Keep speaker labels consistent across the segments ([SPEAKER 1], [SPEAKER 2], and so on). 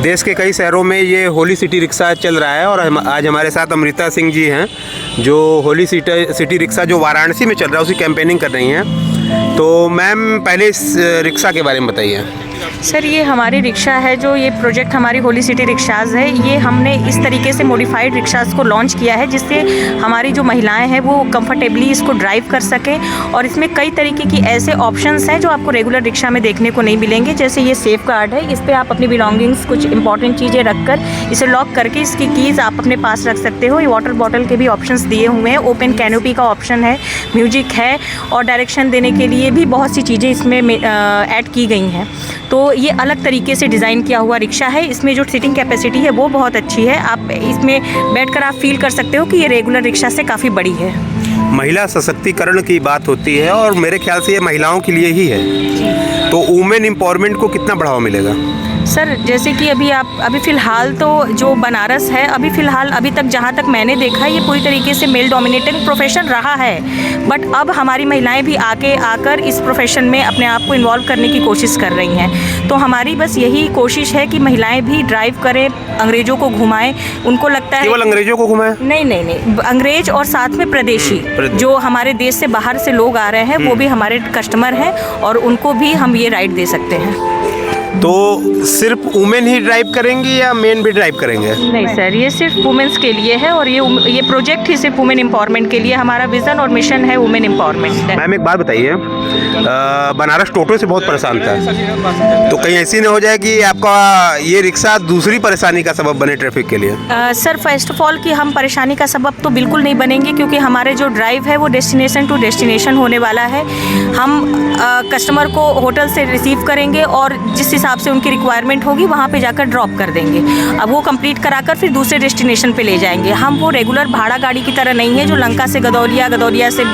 [SPEAKER 1] देश के कई शहरों में ये होली सिटी रिक्शा चल रहा है और आज हमारे साथ अमृता सिंह जी हैं जो होली सिटी रिक्शा जो वाराणसी में चल रहा है उसकी कैंपेनिंग कर रही हैं। तो मैम पहले इस रिक्शा के बारे में बताइए।
[SPEAKER 2] सर, ये हमारी रिक्शा है, जो ये प्रोजेक्ट हमारी होली सिटी रिक्शाज़ है, ये हमने इस तरीके से मॉडिफाइड रिक्शाज़ को लॉन्च किया है जिससे हमारी जो महिलाएं हैं वो कंफर्टेबली इसको ड्राइव कर सकें। और इसमें कई तरीके की ऐसे ऑप्शंस हैं जो आपको रेगुलर रिक्शा में देखने को नहीं मिलेंगे। जैसे ये सेफ गार्ड है, इस पर आप अपनी बिलोंगिंग्स कुछ इंपॉर्टेंट चीज़ें रखकर इसे लॉक करके इसकी कीज़ आप अपने पास रख सकते हो। ये वाटर बॉटल के भी ऑप्शंस दिए हुए हैं, ओपन कैनोपी का ऑप्शन है, म्यूजिक है और डायरेक्शन देने के लिए भी बहुत सी चीज़ें इसमें ऐड की गई हैं। तो ये अलग तरीके से डिज़ाइन किया हुआ रिक्शा है। इसमें जो सीटिंग कैपेसिटी है वो बहुत अच्छी है। आप इसमें बैठकर आप फील कर सकते हो कि ये रेगुलर रिक्शा से काफ़ी बड़ी है।
[SPEAKER 1] महिला सशक्तिकरण की बात होती है और मेरे ख्याल से ये महिलाओं के लिए ही है, तो वुमेन एम्पावरमेंट को कितना बढ़ावा मिलेगा?
[SPEAKER 2] सर, जैसे कि अभी फ़िलहाल तो जो बनारस है, अभी तक जहाँ तक मैंने देखा ये पूरी तरीके से मेल डोमिनेटिंग प्रोफेशन रहा है। बट अब हमारी महिलाएं भी आकर इस प्रोफेशन में अपने आप को इन्वॉल्व करने की कोशिश कर रही हैं। तो हमारी बस यही कोशिश है कि महिलाएं भी ड्राइव करें, अंग्रेज़ों को घुमाएं। उनको लगता है
[SPEAKER 1] केवल अंग्रेज़ों को घुमाएं?
[SPEAKER 2] नहीं, अंग्रेज और साथ में प्रदेशी जो हमारे देश से बाहर से लोग आ रहे हैं वो भी हमारे कस्टमर हैं और उनको भी हम ये राइड दे सकते हैं।
[SPEAKER 1] तो सिर्फ वुमेन ही ड्राइव करेंगी या मेन भी ड्राइव करेंगे?
[SPEAKER 2] नहीं सर, ये सिर्फ वुमेन्स के लिए है और ये प्रोजेक्ट ही सिर्फ वुमेन एम्पावरमेंट के लिए। हमारा विज़न और मिशन है वुमेन एम्पावरमेंट।
[SPEAKER 1] मैम एक बात बताइए, बनारस टोटो से बहुत परेशान था, तो कहीं ऐसी ना हो जाए कि आपका ये रिक्शा दूसरी परेशानी का सबब बने ट्रैफिक के लिए?
[SPEAKER 2] सर, फर्स्ट ऑफ ऑल कि हम परेशानी का सबब तो बिल्कुल नहीं बनेंगे, क्योंकि हमारे जो ड्राइव है वो डेस्टिनेशन टू डेस्टिनेशन होने वाला है। हम कस्टमर को होटल से रिसीव करेंगे और जिस हिसाब से उनकी रिक्वायरमेंट होगी वहाँ पे जाकर ड्रॉप कर देंगे। अब वो कंप्लीट कराकर फिर दूसरे डेस्टिनेशन पे ले जाएंगे। हम वो रेगुलर भाड़ा गाड़ी की तरह नहीं है जो लंका से गदौलिया से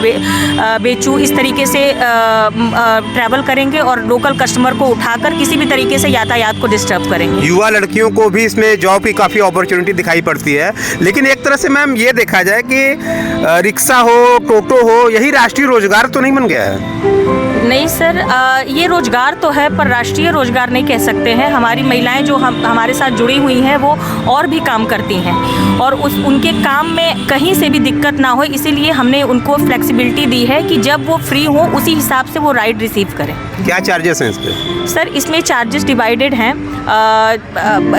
[SPEAKER 2] बेचू इस तरीके से ट्रैवल करेंगे और लोकल कस्टमर को उठाकर किसी भी तरीके से यातायात को डिस्टर्ब करेंगे।
[SPEAKER 1] युवा लड़कियों को भी इसमें जॉब की काफ़ी अपॉर्चुनिटी दिखाई पड़ती है, लेकिन एक तरह से मैम ये देखा जाए कि रिक्शा हो, टोटो हो, यही राष्ट्रीय रोजगार तो नहीं बन गया है?
[SPEAKER 2] नहीं सर, ये रोज़गार तो है पर राष्ट्रीय रोज़गार नहीं कह सकते हैं। हमारी महिलाएं जो हमारे साथ जुड़ी हुई हैं वो और भी काम करती हैं और उनके काम में कहीं से भी दिक्कत ना हो, इसीलिए हमने उनको फ्लेक्सिबिलिटी दी है कि जब वो फ्री हो उसी हिसाब से वो राइड रिसीव करें।
[SPEAKER 1] क्या चार्जेस हैं इस पर?
[SPEAKER 2] सर, इसमें चार्जेस डिवाइडेड हैं।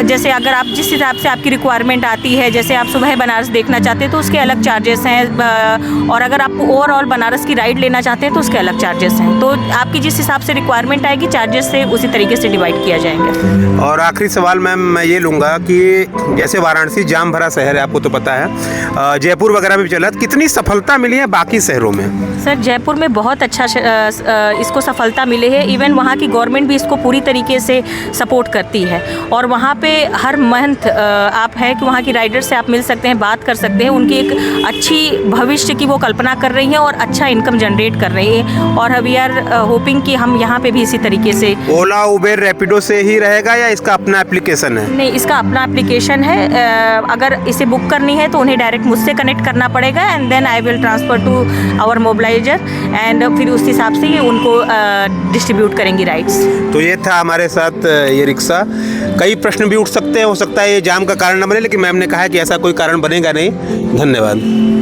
[SPEAKER 2] जैसे अगर आप जिस हिसाब से आपकी रिक्वायरमेंट आती है, जैसे आप सुबह बनारस देखना चाहते हैं तो उसके अलग चार्जेस हैं और अगर आप ओवरऑल बनारस की राइड लेना चाहते हैं तो उसके अलग चार्जेस हैं। तो आपकी जिस हिसाब से रिक्वायरमेंट आएगी चार्जेस से उसी तरीके से डिवाइड किया जाएंगे।
[SPEAKER 1] और आखिरी सवाल मैम मैं ये लूँगा कि जैसे वाराणसी जाम भरा शहर है, आपको तो पता है, जयपुर वगैरह में भी चला, कितनी सफलता मिली है बाकी शहरों में? सर,
[SPEAKER 2] जयपुर में बहुत अच्छा इसको सफलता मिली है। इवन वहाँ की गवर्नमेंट भी इसको पूरी तरीके से सपोर्ट करती है और वहाँ पे हर मंथ आप है कि वहाँ की राइडर से आप मिल सकते हैं, बात कर सकते हैं। उनकी एक अच्छी भविष्य की वो कल्पना कर रही हैं और अच्छा इनकम जनरेट कर रही है और वी आर होपिंग कि हम यहाँ पे भी इसी तरीके से।
[SPEAKER 1] ओला, उबेर, रैपिडो से ही रहेगा या इसका अपना एप्लीकेशन है?
[SPEAKER 2] नहीं, इसका अपना एप्लीकेशन है। अगर इसे बुक करनी है तो उन्हें डायरेक्ट मुझसे कनेक्ट करना पड़ेगा and then I will transfer to our mobiliser एंड फिर उस हिसाब से ये उनको डिस्ट्रीब्यूट करेंगी राइड्स।
[SPEAKER 1] तो ये था हमारे साथ ये रिक्शा। कई प्रश्न भी उठ सकते हैं, हो सकता है ये जाम का कारण न बने, लेकिन मैम ने कहा है कि ऐसा कोई कारण बनेगा नहीं। धन्यवाद।